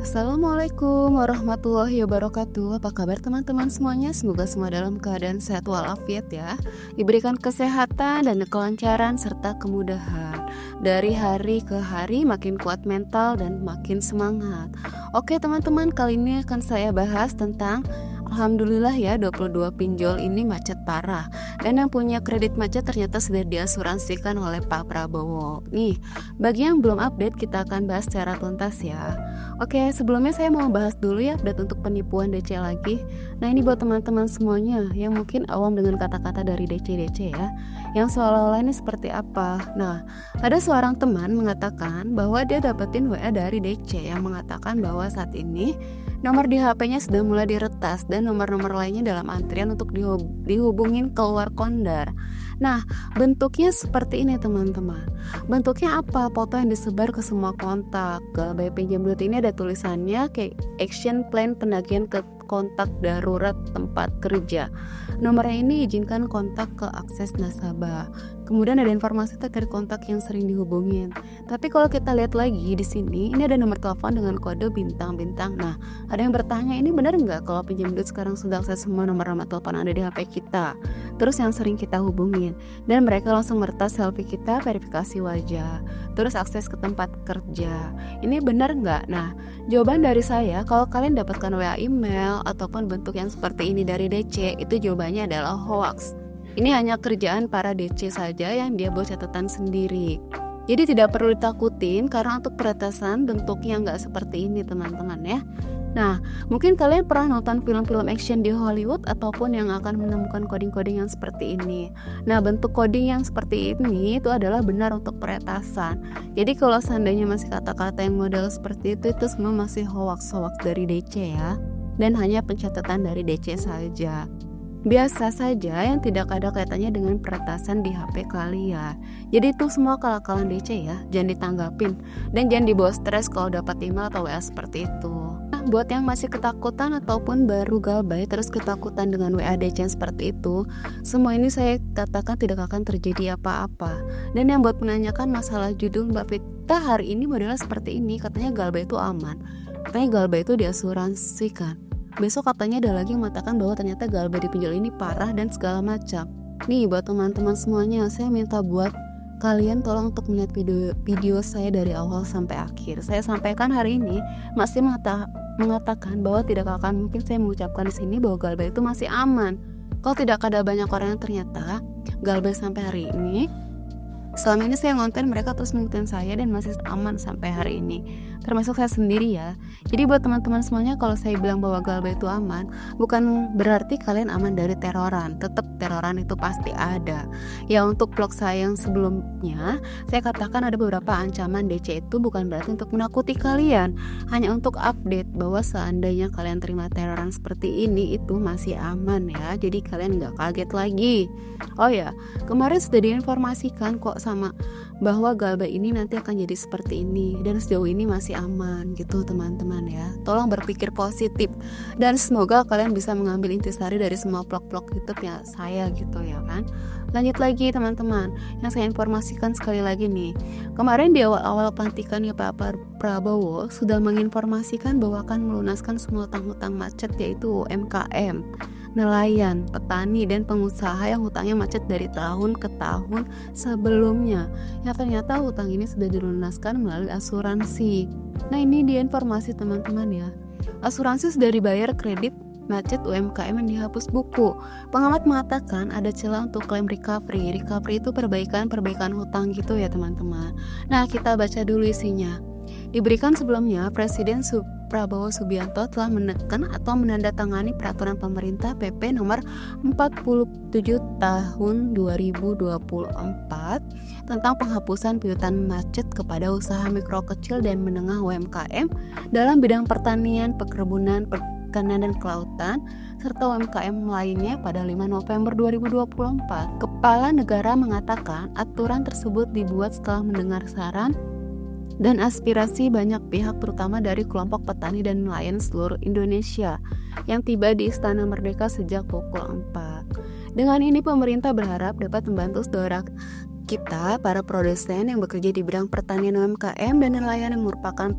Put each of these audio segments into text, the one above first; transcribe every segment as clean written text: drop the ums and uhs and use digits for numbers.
Assalamualaikum warahmatullahi wabarakatuh. Apa kabar teman-teman semuanya? Semoga semua dalam keadaan sehat walafiat ya. Diberikan kesehatan dan kelancaran serta kemudahan. Dari hari ke hari makin kuat mental dan makin semangat. Oke teman-teman, kali ini akan saya bahas tentang alhamdulillah ya 22 pinjol ini macet parah. Dan yang punya kredit macet ternyata sudah diasuransikan oleh Pak Prabowo. Nih, bagi yang belum update kita akan bahas secara tuntas ya. Oke, sebelumnya saya mau bahas dulu ya update untuk penipuan DC lagi. Nah, ini buat teman-teman semuanya yang mungkin awam dengan kata-kata dari DC ya. Yang seolah-olah ini seperti apa? Nah, ada seorang teman mengatakan bahwa dia dapetin WA dari DC yang mengatakan bahwa saat ini nomor di HP-nya sudah mulai diretas dan nomor-nomor lainnya dalam antrian untuk dihubungin keluar kondar. Nah, bentuknya seperti ini teman-teman. Bentuknya apa? Foto yang disebar ke semua kontak. Ke BI Pinjam Bulat ini ada tulisannya kayak action plan penagihan ke kontak darurat tempat kerja. Nomornya ini izinkan kontak ke akses nasabah. Kemudian ada informasi terkait kontak yang sering dihubungin. Tapi kalau kita lihat lagi di sini, ini ada nomor telepon dengan kode bintang-bintang. Nah, ada yang bertanya, ini benar nggak kalau pinjam duit sekarang sudah akses semua nomor-nomor telepon ada di HP kita? Terus yang sering kita hubungin. Dan mereka langsung meretas selfie kita, verifikasi wajah. Terus akses ke tempat kerja. Ini benar nggak? Nah, jawaban dari saya, kalau kalian dapatkan WA email ataupun bentuk yang seperti ini dari DC, itu jawabannya adalah hoax. Ini hanya kerjaan para DC saja yang dia buat catatan sendiri. Jadi tidak perlu ditakutin karena untuk peretasan bentuknya nggak seperti ini teman-teman ya. Nah, mungkin kalian pernah nonton film-film action di Hollywood ataupun yang akan menemukan coding-coding yang seperti ini. Nah, bentuk coding yang seperti ini itu adalah benar untuk peretasan. Jadi kalau seandainya masih kata-kata yang model seperti itu semua masih hoax-hoax dari DC ya. Dan hanya pencatatan dari DC saja. Biasa saja yang tidak ada kaitannya dengan peretasan di HP kalian. Jadi itu semua akal-akalan DC ya, jangan ditanggapin. Dan jangan dibawa stres kalau dapat email atau WA seperti itu. Nah, buat yang masih ketakutan ataupun baru galbay terus ketakutan dengan WA DC yang seperti itu, semua ini saya katakan tidak akan terjadi apa-apa. Dan yang buat menanyakan masalah judul Mbak Vita hari ini modelnya seperti ini, katanya galbay itu aman. Katanya galbay itu diasuransikan. Besok katanya ada lagi yang mengatakan bahwa ternyata galbay di pinjol ini parah dan segala macam. Nih buat teman-teman semuanya, saya minta buat kalian tolong untuk melihat video saya dari awal sampai akhir. Saya sampaikan hari ini masih mengatakan bahwa tidak akan mungkin saya mengucapkan di sini bahwa galbay itu masih aman. Kalau tidak ada banyak orang yang ternyata galbay sampai hari ini, selama ini saya ngonten, mereka terus ngikutin saya dan masih aman sampai hari ini, termasuk saya sendiri ya. Jadi buat teman-teman semuanya, kalau saya bilang bahwa galbay itu aman, bukan berarti kalian aman dari teroran. Tetap teroran itu pasti ada. Ya, untuk vlog saya yang sebelumnya, saya katakan ada beberapa ancaman DC itu bukan berarti untuk menakuti kalian, hanya untuk update bahwa seandainya kalian terima teroran seperti ini itu masih aman ya. Jadi kalian nggak kaget lagi. Oh ya, kemarin sudah diinformasikan kok sama bahwa galbay ini nanti akan jadi seperti ini dan sejauh ini masih aman gitu teman-teman ya. Tolong berpikir positif dan semoga kalian bisa mengambil intisari dari semua vlog-vlog YouTube ya saya gitu ya kan. Lanjut lagi teman-teman, yang saya informasikan sekali lagi nih, kemarin di awal-awal pelantikannya Pak Prabowo sudah menginformasikan bahwa akan melunaskan semua hutang-hutang macet yaitu UMKM, nelayan, petani, dan pengusaha yang hutangnya macet dari tahun ke tahun sebelumnya. Ya ternyata hutang ini sudah dilunaskan melalui asuransi. Nah ini dia informasi teman-teman ya. Asuransi sudah dibayar kredit macet UMKM yang dihapus buku. Pengamat mengatakan ada celah untuk klaim recovery. Recovery itu perbaikan hutang gitu ya teman-teman. Nah kita baca dulu isinya. Diberikan sebelumnya, Presiden Prabowo Subianto telah menekan atau menandatangani peraturan pemerintah PP nomor 47 tahun 2024 tentang penghapusan piutang macet kepada usaha mikro kecil dan menengah UMKM dalam bidang pertanian, perkebunan, perikanan dan kelautan serta UMKM lainnya pada 5 November 2024. Kepala negara mengatakan aturan tersebut dibuat setelah mendengar saran dan aspirasi banyak pihak terutama dari kelompok petani dan nelayan seluruh Indonesia yang tiba di Istana Merdeka sejak pukul 4. Dengan ini pemerintah berharap dapat membantu saudara kita, para produsen yang bekerja di bidang pertanian UMKM dan nelayan yang merupakan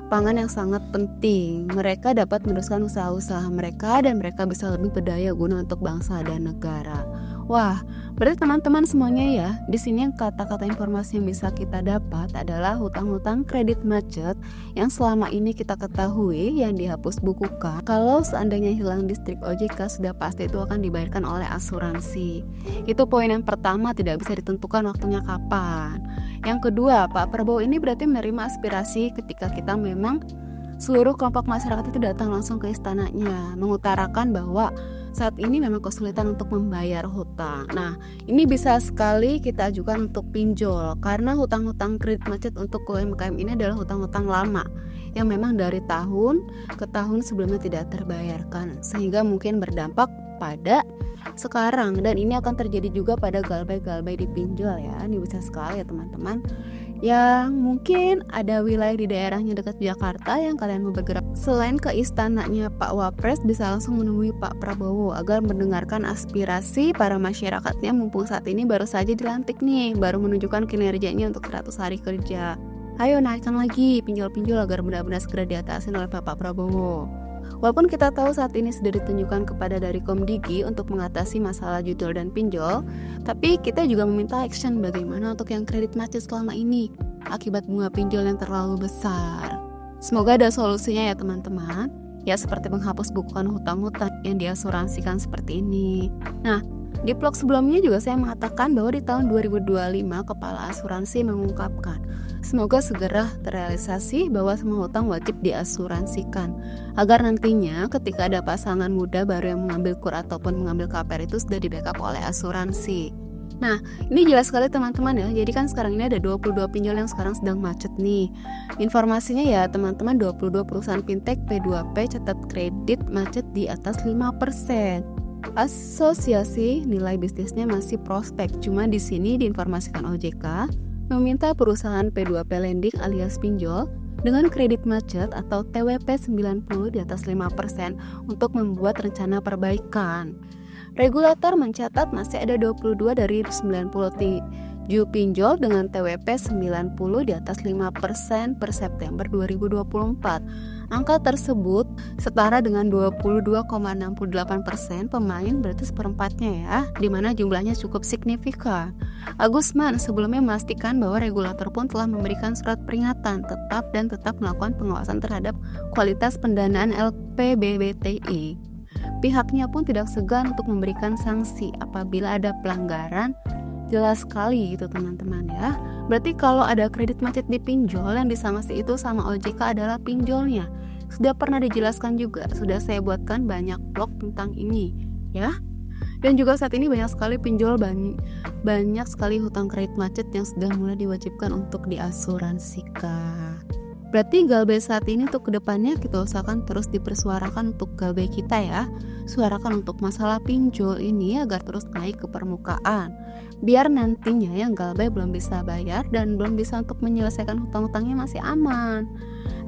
pangan yang sangat penting. Mereka dapat meneruskan usaha-usaha mereka dan mereka bisa lebih berdaya guna untuk bangsa dan negara. Wah, berarti teman-teman semuanya ya, di sini yang kata-kata informasi yang bisa kita dapat adalah hutang-hutang kredit macet yang selama ini kita ketahui yang dihapus bukukan. Kalau seandainya hilang distrik OJK sudah pasti itu akan dibayarkan oleh asuransi. Itu poin yang pertama, tidak bisa ditentukan waktunya kapan. Yang kedua, Pak Prabowo ini berarti menerima aspirasi ketika kita memang seluruh kelompok masyarakat itu datang langsung ke istananya, mengutarakan bahwa saat ini memang kesulitan untuk membayar hutang. Nah, ini bisa sekali kita ajukan untuk pinjol karena hutang-hutang kredit macet untuk UMKM ini adalah hutang-hutang lama yang memang dari tahun ke tahun sebelumnya tidak terbayarkan, sehingga mungkin berdampak pada sekarang, dan ini akan terjadi juga pada galbay-galbay di pinjol ya. Ini bisa sekali ya teman-teman, yang mungkin ada wilayah di daerahnya dekat Jakarta yang kalian mau bergerak. Selain ke istananya Pak Wapres, bisa langsung menemui Pak Prabowo agar mendengarkan aspirasi para masyarakatnya, mumpung saat ini baru saja dilantik nih, baru menunjukkan kinerjanya untuk 100 hari kerja. Ayo naikkan lagi pinjol-pinjol agar benar-benar segera diatasin oleh Pak Prabowo. Walaupun kita tahu saat ini sudah ditunjukkan kepada dari Komdigi untuk mengatasi masalah judul dan pinjol, tapi kita juga meminta action bagaimana untuk yang kredit macet selama ini akibat bunga pinjol yang terlalu besar. Semoga ada solusinya ya teman-teman. Ya seperti menghapus bukukan hutang-hutang yang diasuransikan seperti ini. Nah, di vlog sebelumnya juga saya mengatakan bahwa di tahun 2025 Kepala Asuransi mengungkapkan semoga segera terrealisasi bahwa semua hutang wajib diasuransikan agar nantinya ketika ada pasangan muda baru yang mengambil KUR ataupun mengambil KPR itu sudah di backup oleh asuransi. Nah, ini jelas sekali teman-teman ya. Jadi kan sekarang ini ada 22 pinjol yang sekarang sedang macet nih. Informasinya ya teman-teman, 22 perusahaan fintech P2P catat kredit macet di atas 5%. Asosiasi nilai bisnisnya masih prospek. Cuma di sini diinformasikan OJK meminta perusahaan P2P lending alias pinjol dengan kredit macet atau TWP 90 di atas 5% untuk membuat rencana perbaikan. Regulator mencatat masih ada 22 dari 97 pinjol dengan TWP 90 di atas 5% per September 2024. Angka tersebut setara dengan 22,68% pemain, berarti seperempatnya ya, di mana jumlahnya cukup signifikan. Agusman sebelumnya memastikan bahwa regulator pun telah memberikan surat peringatan tetap melakukan pengawasan terhadap kualitas pendanaan LPBBTI. Pihaknya pun tidak segan untuk memberikan sanksi apabila ada pelanggaran. Jelas sekali gitu teman-teman ya. Berarti kalau ada kredit macet di pinjol, yang disangsi itu sama OJK adalah pinjolnya. Sudah pernah dijelaskan juga, sudah saya buatkan banyak blog tentang ini ya. Dan juga saat ini banyak sekali pinjol, banyak sekali hutang kredit macet yang sudah mulai diwajibkan untuk diasuransikan. Berarti galbay saat ini untuk kedepannya kita usahakan terus dipersuarakan untuk galbay kita ya. Suarakan untuk masalah pinjol ini agar terus naik ke permukaan. Biar nantinya yang galbay belum bisa bayar dan belum bisa untuk menyelesaikan hutang-hutangnya masih aman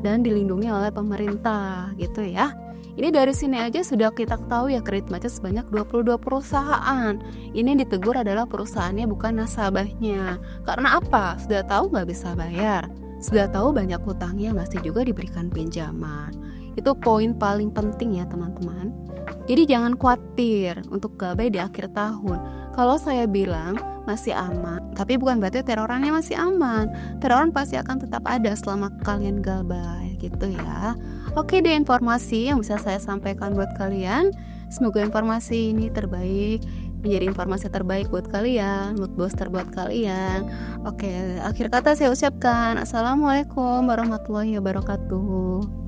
dan dilindungi oleh pemerintah gitu ya. Ini dari sini aja sudah kita ketahui ya, kredit macet sebanyak 22 perusahaan. Ini ditegur adalah perusahaannya bukan nasabahnya. Karena apa? Sudah tahu nggak bisa bayar. Sudah tahu banyak hutangnya masih juga diberikan pinjaman. Itu poin paling penting ya teman-teman. Jadi jangan khawatir untuk galbay di akhir tahun. Kalau saya bilang masih aman, tapi bukan berarti terorannya masih aman. Teroran pasti akan tetap ada selama kalian galbay gitu ya. Oke deh, informasi yang bisa saya sampaikan buat kalian. Semoga informasi ini terbaik, menjadi informasi terbaik buat kalian, mood booster buat kalian. Oke, akhir kata saya ucapkan Assalamualaikum warahmatullahi wabarakatuh.